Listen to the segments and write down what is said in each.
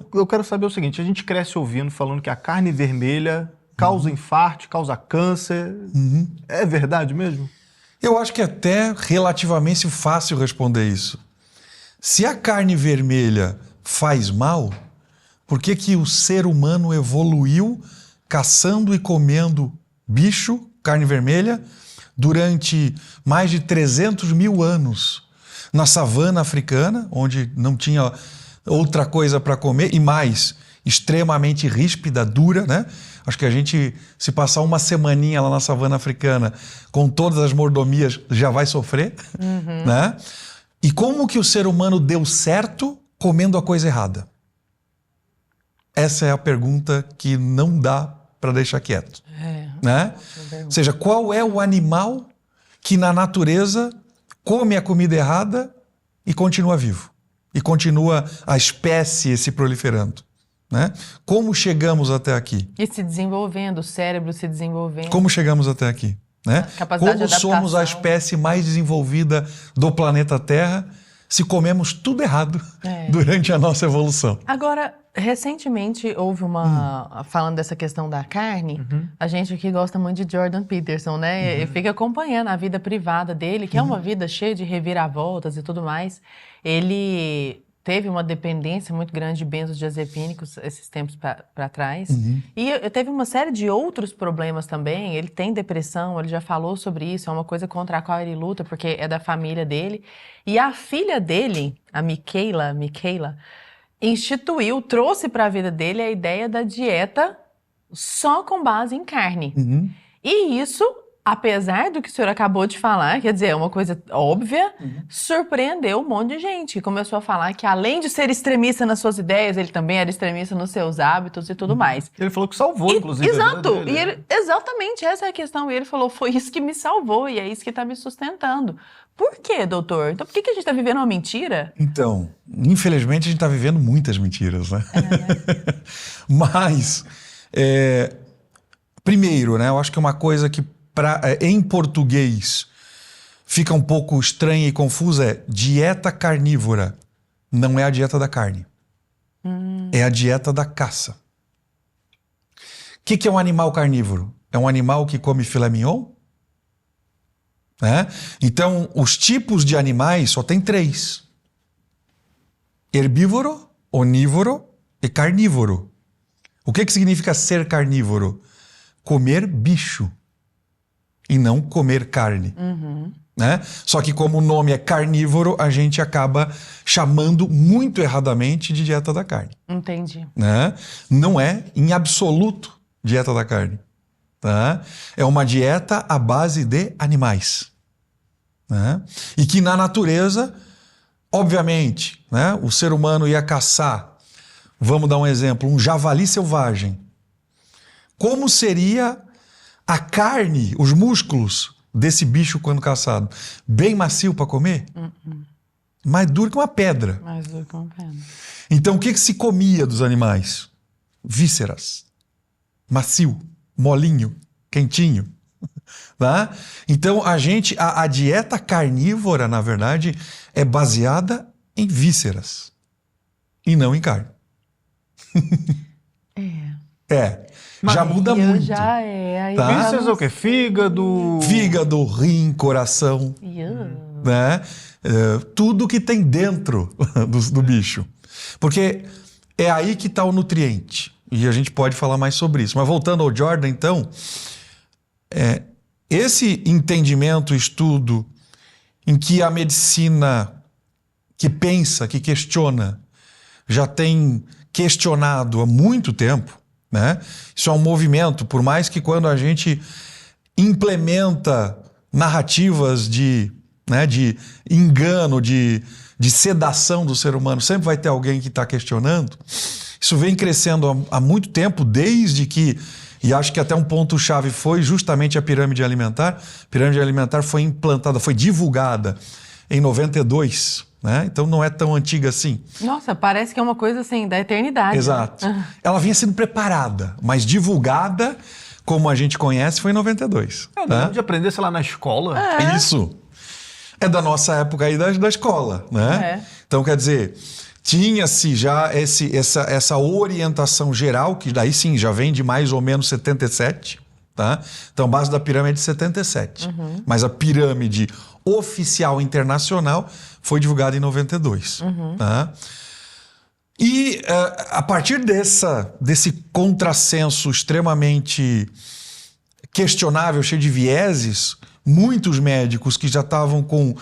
que eu quero saber o seguinte, a gente cresce ouvindo, falando que a carne vermelha causa infarto, causa câncer. É verdade mesmo? Eu acho que é até relativamente fácil responder isso. Se a carne vermelha faz mal, por que que o ser humano evoluiu caçando e comendo bicho, carne vermelha, durante mais de 300 mil anos na savana africana, onde não tinha outra coisa para comer, e mais, extremamente ríspida, dura, né? Acho que a gente, se passar uma semaninha lá na savana africana com todas as mordomias, já vai sofrer, né? E como que o ser humano deu certo comendo a coisa errada? Essa é a pergunta que não dá para deixar quieto. Né? Ou seja, qual é o animal que na natureza come a comida errada e continua vivo? E continua a espécie se proliferando? Né? Como chegamos até aqui? E se desenvolvendo, o cérebro se desenvolvendo. Como chegamos até aqui? Né? Capacidade Como de somos a adaptação. espécie mais desenvolvida do planeta Terra se comemos tudo errado durante a nossa evolução? Agora, recentemente houve uma... Falando dessa questão da carne, a gente aqui gosta muito de Jordan Peterson, né? E fica acompanhando a vida privada dele, que é uma vida cheia de reviravoltas e tudo mais. Ele teve uma dependência muito grande de benzodiazepínicos esses tempos para trás. E teve uma série de outros problemas também. Ele tem depressão, ele já falou sobre isso, é uma coisa contra a qual ele luta, porque é da família dele. E a filha dele, a Michaela, trouxe para a vida dele a ideia da dieta só com base em carne. E isso, apesar do que o senhor acabou de falar, quer dizer, é uma coisa óbvia, surpreendeu um monte de gente. Que começou a falar que além de ser extremista nas suas ideias, ele também era extremista nos seus hábitos e tudo mais. Ele falou que salvou, inclusive. Exato, a vida dele, né? Exatamente, essa é a questão. E ele falou, foi isso que me salvou e é isso que está me sustentando. Por quê, doutor? Então por que a gente está vivendo uma mentira? Então, infelizmente a gente está vivendo muitas mentiras, né? Mas, primeiro, né, eu acho que uma coisa que em português fica um pouco estranha e confusa é dieta carnívora. Não é a dieta da carne. É a dieta da caça. O que é um animal carnívoro? É um animal que come filé mignon? Né? Então, os tipos de animais só tem 3. Herbívoro, onívoro e carnívoro. O que significa ser carnívoro? Comer bicho e não comer carne. Né? Só que como o nome é carnívoro, a gente acaba chamando muito erradamente de dieta da carne. Entendi. Né? Não é, em absoluto, dieta da carne. Tá? É uma dieta à base de animais. Né? E que na natureza, obviamente, né, o ser humano ia caçar, vamos dar um exemplo, um javali selvagem. Como seria a carne, os músculos desse bicho quando caçado? Bem macio para comer? Mais duro que uma pedra. Mais duro que uma pedra. Então o que se comia dos animais? Vísceras. Macio, molinho, quentinho. Tá? Então a dieta carnívora, na verdade, é baseada em vísceras e não em carne. Já muda muito. Já é. Tá? Vísceras é o quê? Fígado? Fígado, rim, coração. Né? Tudo que tem dentro do bicho. Porque é aí que está o nutriente. E a gente pode falar mais sobre isso. Mas voltando ao Jordan, então, esse entendimento, estudo, em que a medicina que pensa, que questiona, já tem questionado há muito tempo, né? Isso é um movimento, por mais que quando a gente implementa narrativas de engano, de sedação do ser humano, sempre vai ter alguém que está questionando. Isso vem crescendo há muito tempo, desde que, e acho que até um ponto-chave foi justamente a pirâmide alimentar. A pirâmide alimentar foi implantada, foi divulgada em 92, né? Então não é tão antiga assim. Nossa, parece que é uma coisa assim, da eternidade. Exato. Ela vinha sendo preparada, mas divulgada, como a gente conhece, foi em 92. Eu lembro de aprender, sei lá, na escola. Isso. É da nossa época aí da escola, né? Então, quer dizer, tinha-se já essa orientação geral, que daí sim já vem de mais ou menos 77, tá? Então a base da pirâmide é de 77. Mas a pirâmide oficial internacional foi divulgada em 92. Tá? E a partir desse contrassenso extremamente questionável, cheio de vieses, muitos médicos que já estavam com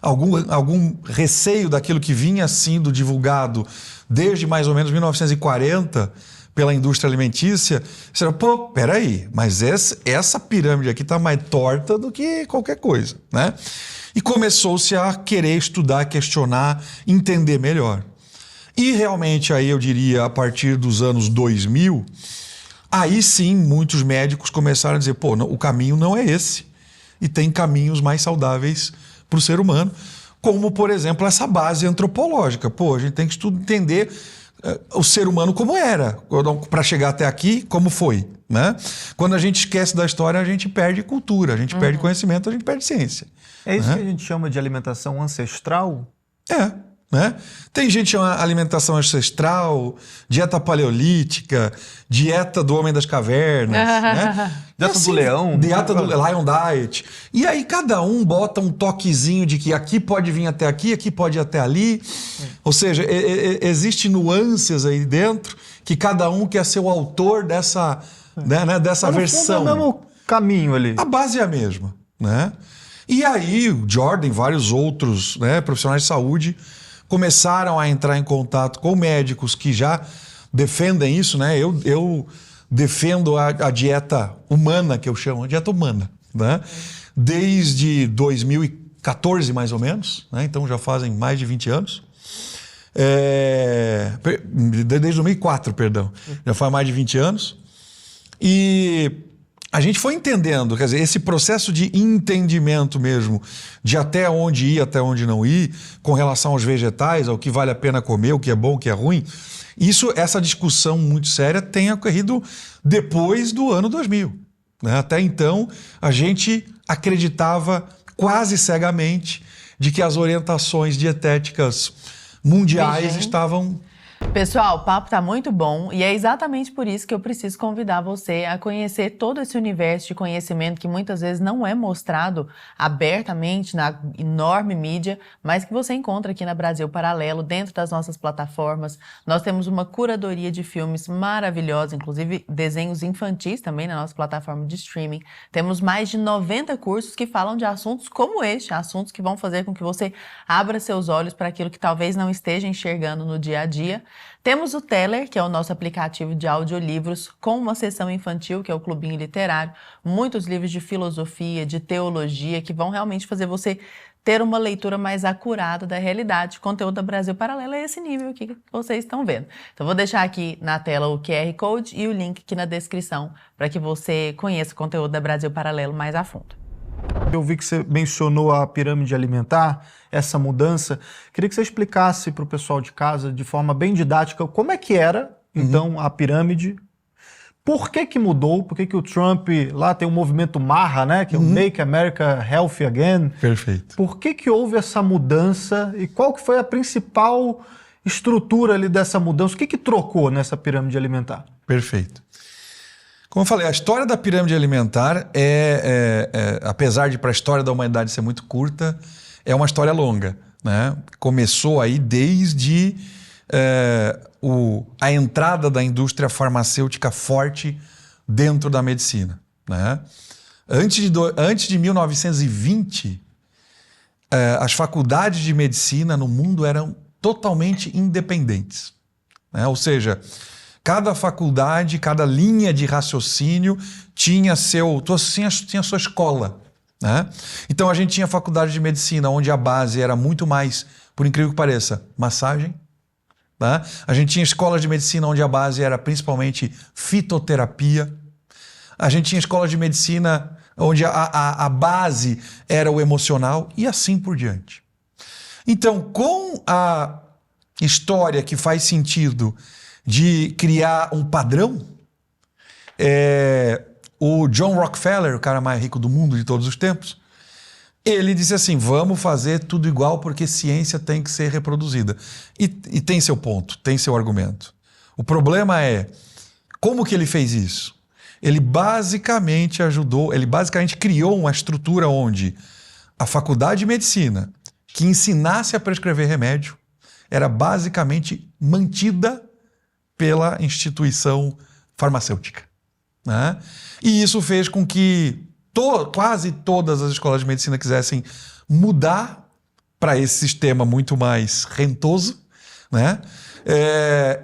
algum receio daquilo que vinha sendo divulgado desde mais ou menos 1940 pela indústria alimentícia, disseram, pô, peraí, mas essa pirâmide aqui está mais torta do que qualquer coisa, né? E começou-se a querer estudar, questionar, entender melhor. E realmente aí eu diria, a partir dos anos 2000, aí sim muitos médicos começaram a dizer, pô, não, o caminho não é esse. E tem caminhos mais saudáveis para o ser humano, como, por exemplo, essa base antropológica. Pô, a gente tem que entender o ser humano como era, para chegar até aqui, como foi, né? Quando a gente esquece da história, a gente perde cultura, a gente perde conhecimento, a gente perde ciência. É isso que a gente chama de alimentação ancestral? Né? Tem gente que chama alimentação ancestral, dieta paleolítica, dieta do homem das cavernas, né? Dieta do leão. Dieta do Lion Diet. E aí cada um bota um toquezinho de que aqui pode vir até aqui pode ir até ali. Ou seja, existe nuances aí dentro que cada um quer ser o autor dessa, né, dessa versão. É o mesmo caminho ali. A base é a mesma, né? E aí o Jordan e vários outros, né, profissionais de saúde começaram a entrar em contato com médicos que já defendem isso, né? Eu defendo a dieta humana, que eu chamo, a dieta humana, né? Desde 2014, mais ou menos, né? Então já fazem mais de 20 anos. Desde 2004, perdão. Já faz mais de 20 anos. E a gente foi entendendo, quer dizer, esse processo de entendimento mesmo, de até onde ir, até onde não ir, com relação aos vegetais, ao que vale a pena comer, o que é bom, o que é ruim, essa discussão muito séria tem ocorrido depois do ano 2000. Né? Até então, a gente acreditava quase cegamente de que as orientações dietéticas mundiais estavam... Pessoal, o papo tá muito bom e é exatamente por isso que eu preciso convidar você a conhecer todo esse universo de conhecimento que muitas vezes não é mostrado abertamente na enorme mídia, mas que você encontra aqui na Brasil Paralelo, dentro das nossas plataformas. Nós temos uma curadoria de filmes maravilhosa, inclusive desenhos infantis também na nossa plataforma de streaming. Temos mais de 90 cursos que falam de assuntos como este, assuntos que vão fazer com que você abra seus olhos para aquilo que talvez não esteja enxergando no dia a dia. Temos o Teller, que é o nosso aplicativo de audiolivros, com uma seção infantil, que é o Clubinho Literário, muitos livros de filosofia, de teologia, que vão realmente fazer você ter uma leitura mais acurada da realidade. O conteúdo da Brasil Paralelo é esse nível aqui que vocês estão vendo. Então vou deixar aqui na tela o QR Code e o link aqui na descrição para que você conheça o conteúdo da Brasil Paralelo mais a fundo. Eu vi que você mencionou a pirâmide alimentar, essa mudança. Queria que você explicasse para o pessoal de casa, de forma bem didática, como é que era, então, a pirâmide. Por que mudou? Por que o Trump lá tem um movimento MAHA, né? Que é o Make America Healthy Again. Perfeito. Por que houve essa mudança e qual que foi a principal estrutura ali dessa mudança? O que trocou nessa pirâmide alimentar? Perfeito. Como eu falei, a história da pirâmide alimentar apesar de para a história da humanidade ser muito curta, é uma história longa, né? Começou aí desde a entrada da indústria farmacêutica forte dentro da medicina, né? Antes de 1920, as faculdades de medicina no mundo eram totalmente independentes, né? Ou seja, cada faculdade, cada linha de raciocínio tinha sua escola, né? Então a gente tinha faculdade de medicina onde a base era muito mais, por incrível que pareça, massagem. Tá? A gente tinha escolas de medicina onde a base era principalmente fitoterapia. A gente tinha escolas de medicina onde a base era o emocional e assim por diante. Então, com a história que faz sentido de criar um padrão, o John Rockefeller, o cara mais rico do mundo de todos os tempos, Ele disse assim, vamos fazer tudo igual porque ciência tem que ser reproduzida. E tem seu ponto, tem seu argumento. O problema é, como que ele fez isso? Ele basicamente criou uma estrutura onde a faculdade de medicina, que ensinasse a prescrever remédio, era basicamente mantida pela instituição farmacêutica, né? E isso fez com que quase todas as escolas de medicina quisessem mudar para esse sistema muito mais rentoso, né?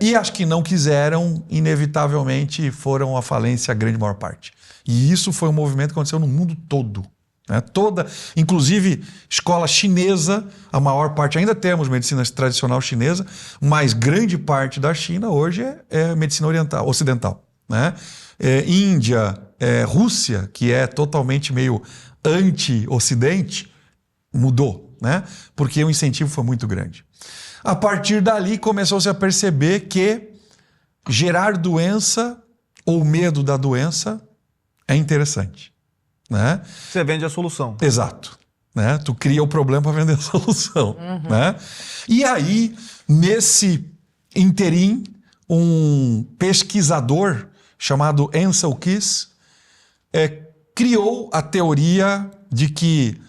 E as que não quiseram, inevitavelmente, foram à falência a grande maior parte. E isso foi um movimento que aconteceu no mundo todo, né? Inclusive escola chinesa, a maior parte, ainda temos medicina tradicional chinesa, mas grande parte da China hoje é medicina ocidental, né? Índia, Rússia, que é totalmente meio anti-ocidente, mudou, né? Porque o incentivo foi muito grande. A partir dali começou-se a perceber que gerar doença ou medo da doença é interessante, né? Você vende a solução. Exato, né? Tu cria o problema para vender a solução, né? E aí, nesse interim, um pesquisador chamado Ancel Keys criou a teoria de que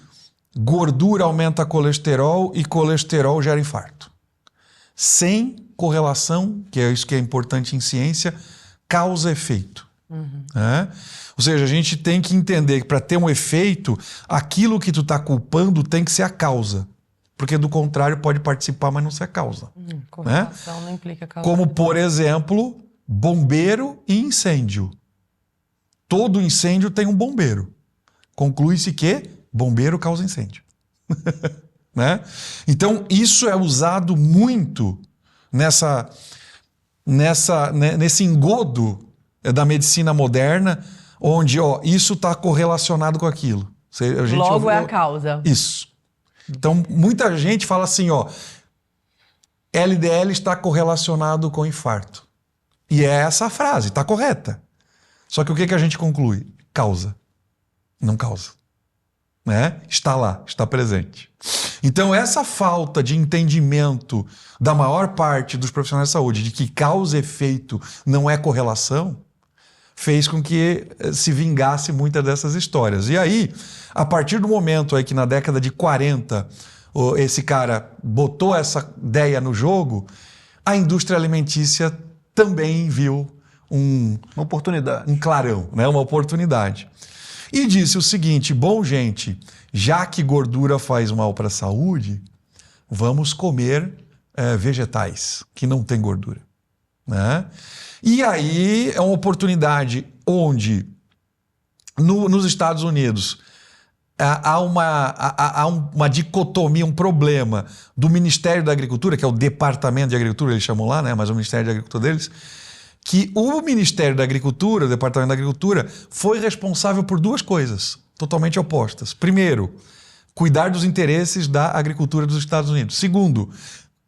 gordura aumenta colesterol e colesterol gera infarto. Sem correlação, que é isso que é importante em ciência, causa-efeito. Né? Ou seja, a gente tem que entender que para ter um efeito, aquilo que tu está culpando tem que ser a causa. Porque do contrário pode participar, mas não ser a causa. Correlação não implica causa. Como, por exemplo, bombeiro e incêndio. Todo incêndio tem um bombeiro. Conclui-se que bombeiro causa incêndio. Né? Então, isso é usado muito nesse engodo da medicina moderna, onde isso está correlacionado com aquilo. Logo é a causa. Isso. Então, muita gente fala assim, LDL está correlacionado com infarto. E é essa a frase, está correta. Só que o que a gente conclui? Causa. Não causa. Né? Está lá, está presente. Então, essa falta de entendimento da maior parte dos profissionais de saúde de que causa e efeito não é correlação, fez com que se vingasse muitas dessas histórias. E aí, a partir do momento aí que na década de 40 esse cara botou essa ideia no jogo, a indústria alimentícia também viu uma oportunidade. Um clarão, né? Uma oportunidade. E disse o seguinte, bom, gente, já que gordura faz mal para a saúde, vamos comer vegetais que não têm gordura, né? E aí é uma oportunidade onde, nos Estados Unidos, há uma dicotomia, um problema do Ministério da Agricultura, que é o Departamento de Agricultura, eles chamam lá, né? Mas o Ministério da Agricultura deles, que o Ministério da Agricultura, o Departamento da Agricultura, foi responsável por duas coisas totalmente opostas. Primeiro, cuidar dos interesses da agricultura dos Estados Unidos. Segundo,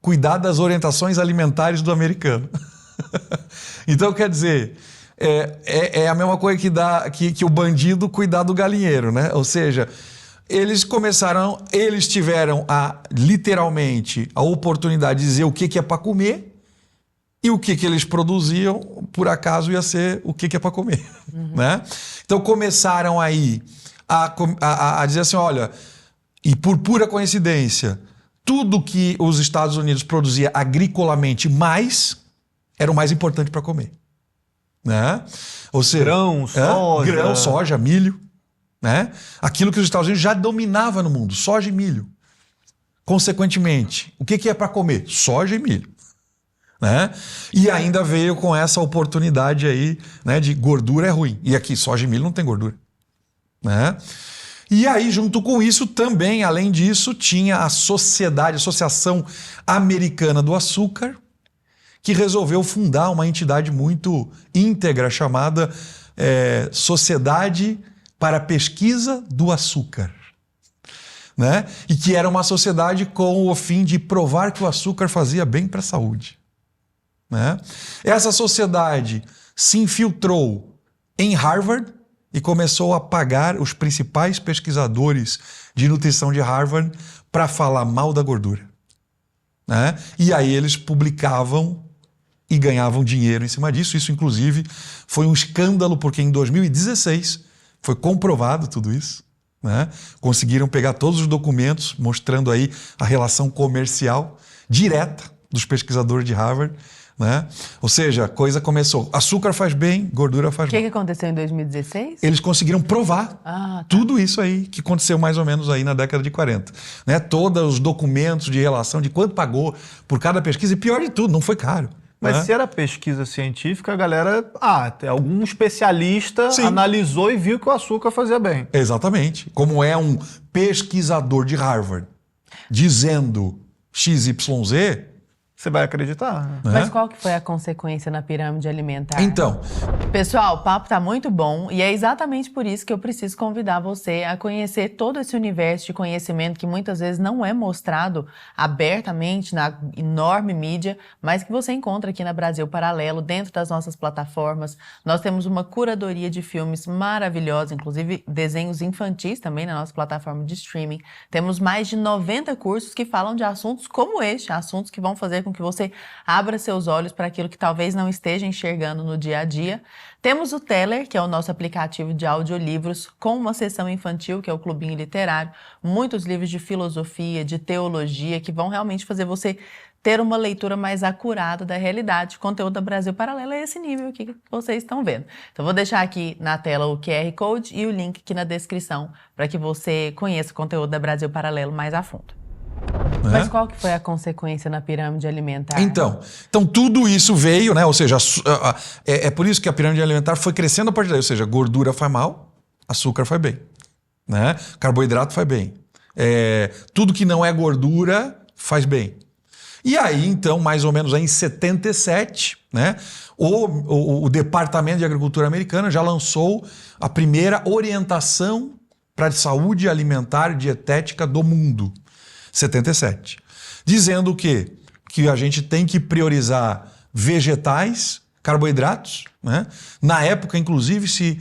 cuidar das orientações alimentares do americano. Então, quer dizer, é a mesma coisa que o bandido cuidar do galinheiro, né? Ou seja, eles tiveram literalmente a oportunidade de dizer o que é para comer, e o que eles produziam, por acaso, ia ser o que é para comer. Né? Então começaram aí a dizer assim, olha, e por pura coincidência, tudo que os Estados Unidos produzia agricolamente mais, era o mais importante para comer. Né? Ou seja, grão, soja, milho. Né? Aquilo que os Estados Unidos já dominava no mundo, soja e milho. Consequentemente, o que é para comer? Soja e milho. Né? E ainda veio com essa oportunidade aí, né, de gordura é ruim. E aqui, soja e milho não tem gordura. Né? E aí, junto com isso, também, além disso, tinha a Associação Americana do Açúcar, que resolveu fundar uma entidade muito íntegra chamada Sociedade para a Pesquisa do Açúcar. Né? E que era uma sociedade com o fim de provar que o açúcar fazia bem para a saúde. Né? Essa sociedade se infiltrou em Harvard e começou a pagar os principais pesquisadores de nutrição de Harvard para falar mal da gordura, né? E aí eles publicavam e ganhavam dinheiro em cima disso. Isso, inclusive, foi um escândalo, porque em 2016 foi comprovado tudo isso, né? Conseguiram pegar todos os documentos mostrando aí a relação comercial direta dos pesquisadores de Harvard, né? Ou seja, a coisa começou. Açúcar faz bem, gordura faz O mal. que aconteceu em 2016? Eles conseguiram provar tudo isso aí que aconteceu mais ou menos aí na década de 40. Né? Todos os documentos de relação de quanto pagou por cada pesquisa. E pior de tudo, não foi caro. Mas né? se era pesquisa científica, a galera... algum especialista analisou e viu que o açúcar fazia bem. Exatamente. Como é um pesquisador de Harvard dizendo XYZ... Você vai acreditar. Né? Mas qual que foi a consequência na pirâmide alimentar? Então... Pessoal, o papo tá muito bom e é exatamente por isso que eu preciso convidar você a conhecer todo esse universo de conhecimento que muitas vezes não é mostrado abertamente na enorme mídia, mas que você encontra aqui na Brasil Paralelo, dentro das nossas plataformas. Nós temos uma curadoria de filmes maravilhosa, inclusive desenhos infantis também na nossa plataforma de streaming. Temos mais de 90 cursos que falam de assuntos como este, assuntos que vão fazer com que você abra seus olhos para aquilo que talvez não esteja enxergando no dia a dia. Temos o Teller, que é o nosso aplicativo de audiolivros, com uma seção infantil, que é o Clubinho Literário, muitos livros de filosofia, de teologia, que vão realmente fazer você ter uma leitura mais acurada da realidade. O conteúdo da Brasil Paralelo é esse nível aqui que vocês estão vendo. Então, vou deixar aqui na tela o QR Code e o link aqui na descrição para que você conheça o conteúdo da Brasil Paralelo mais a fundo. Mas qual que foi a consequência na pirâmide alimentar? Então tudo isso veio, né? Ou seja, é por isso que a pirâmide alimentar foi crescendo a partir daí. Ou seja, gordura faz mal, açúcar faz bem, né? Carboidrato faz bem. Tudo que não é gordura faz bem. E aí, então, mais ou menos aí em 77, né? O Departamento de Agricultura americana já lançou a primeira orientação para a saúde alimentar e dietética do mundo. 77. Dizendo que a gente tem que priorizar vegetais, carboidratos, né? Na época, inclusive, se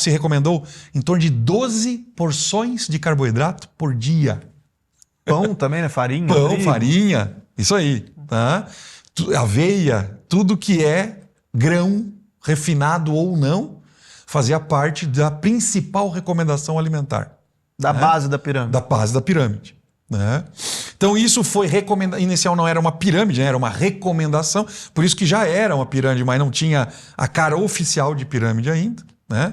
recomendou em torno de 12 porções de carboidrato por dia. Pão também, né? Farinha. Pão, trigo. farinha, isso aí. Tá? Aveia, tudo que é grão, refinado ou não, fazia parte da principal recomendação alimentar. Da base da pirâmide. Da base da pirâmide. Né? Então isso foi recomendado. Inicial não era uma pirâmide, né? Era uma recomendação. Por isso que já era uma pirâmide, mas não tinha a cara oficial de pirâmide ainda. Né?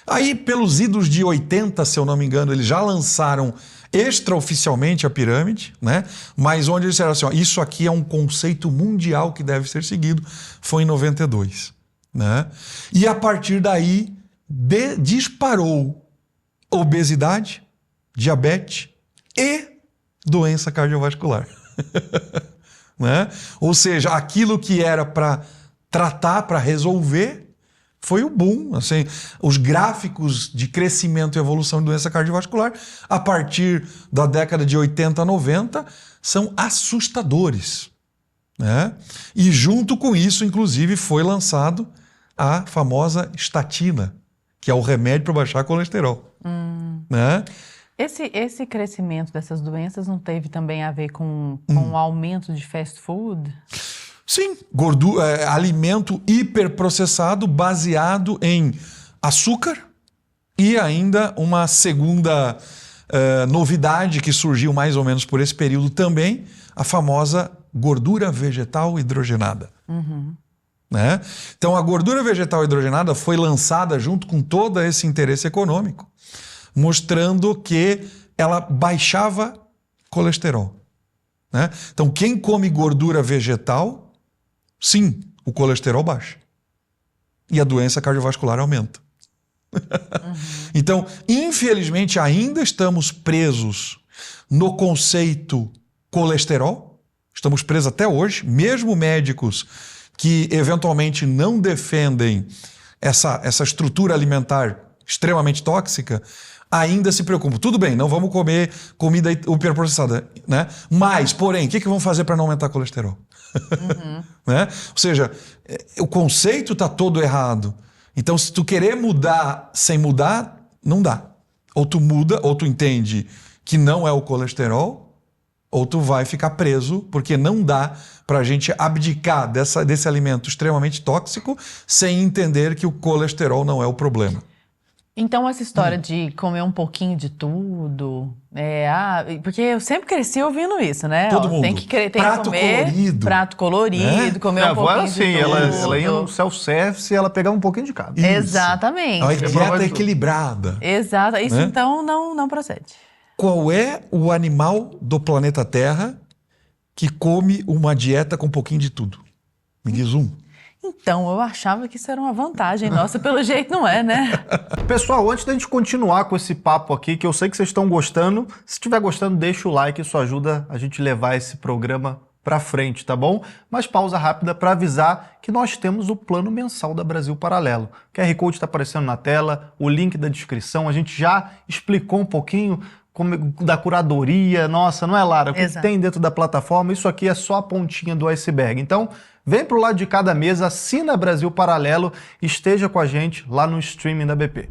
Aí, pelos idos de 80, se eu não me engano, eles já lançaram extraoficialmente a pirâmide, né? Mas onde eles disseram assim, ó, isso aqui é um conceito mundial que deve ser seguido, foi em 92. Né? E a partir daí disparou obesidade, diabetes e doença cardiovascular. Né? Ou seja, aquilo que era para tratar, para resolver, foi o boom. Assim, os gráficos de crescimento e evolução de doença cardiovascular a partir da década de 80, 90 são assustadores. Né? E junto com isso, inclusive, foi lançado a famosa estatina, que é o remédio para baixar colesterol. Né? Esse crescimento dessas doenças não teve também a ver com o aumento de fast food? Sim, alimento hiperprocessado baseado em açúcar e ainda uma segunda novidade que surgiu mais ou menos por esse período também, a famosa gordura vegetal hidrogenada. Né? Então a gordura vegetal hidrogenada foi lançada junto com todo esse interesse econômico, mostrando que ela baixava colesterol. Né? Então quem come gordura vegetal, sim, o colesterol baixa. E a doença cardiovascular aumenta. Então, infelizmente, ainda estamos presos no conceito colesterol. Estamos presos até hoje, mesmo médicos que eventualmente não defendem essa estrutura alimentar extremamente tóxica, ainda se preocupam. Tudo bem, não vamos comer comida hiperprocessada, né? Mas, porém, o que vamos fazer para não aumentar colesterol? Né? Ou seja, o conceito está todo errado. Então, se tu querer mudar sem mudar, não dá. Ou tu muda, ou tu entende que não é o colesterol, ou tu vai ficar preso, porque não dá pra gente abdicar desse alimento extremamente tóxico sem entender que o colesterol não é o problema. Então, essa história de comer um pouquinho de tudo, porque eu sempre cresci ouvindo isso, né? Todo mundo. Tem que Prato comer colorido. prato colorido, comer Minha um avó pouquinho era assim, de tudo. ela ia no self-service e ela pegava um pouquinho de cada. Isso. Exatamente. A prova dieta de é tudo. equilibrada. Exato. Isso Né? então não procede. Qual é o animal do planeta Terra que come uma dieta com um pouquinho de tudo? Me diz um. Então, eu achava que isso era uma vantagem nossa, pelo jeito não é, né? Pessoal, antes da gente continuar com esse papo aqui, que eu sei que vocês estão gostando, se estiver gostando, deixa o like, isso ajuda a gente levar esse programa pra frente, tá bom? Mas pausa rápida para avisar que nós temos o plano mensal da Brasil Paralelo. O QR Code está aparecendo na tela, o link da descrição, a gente já explicou um pouquinho da curadoria, nossa, não é, Lara? O que Exato. tem dentro da plataforma? Isso aqui é só a pontinha do iceberg. Então, vem pro lado de cada mesa, assina Brasil Paralelo, esteja com a gente lá no streaming da BP.